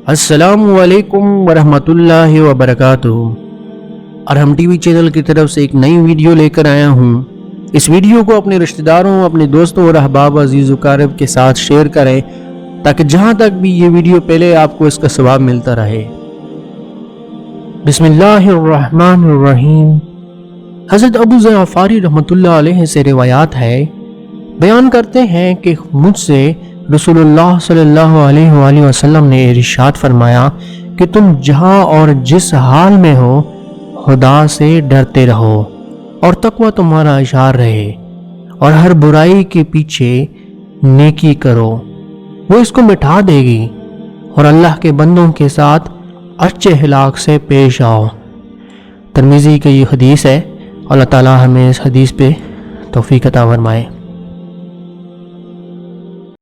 السلام علیکم ورحمۃ اللہ وبرکاتہ۔ ارحم ٹی وی چینل کی طرف سے ایک نئی ویڈیو لے کر آیا ہوں۔ اس ویڈیو کو اپنے رشتہ داروں، اپنے دوستوں اور احباب عزیز و اقارب کے ساتھ شیئر کریں تاکہ جہاں تک بھی یہ ویڈیو پہلے آپ کو اس کا ثواب ملتا رہے۔ بسم اللہ الرحمن الرحیم۔ حضرت ابو ذر غفاری رحمۃ اللہ علیہ سے روایات ہے، بیان کرتے ہیں کہ مجھ سے رسول اللہ صلی اللہ علیہ وآلہ وسلم نے ارشاد فرمایا کہ تم جہاں اور جس حال میں ہو خدا سے ڈرتے رہو اور تقوی تمہارا اشعار رہے، اور ہر برائی کے پیچھے نیکی کرو، وہ اس کو مٹا دے گی، اور اللہ کے بندوں کے ساتھ اچھے اخلاق سے پیش آؤ۔ ترمذی کی یہ حدیث ہے۔ اللہ تعالی ہمیں اس حدیث پہ توفیق عطا فرمائے۔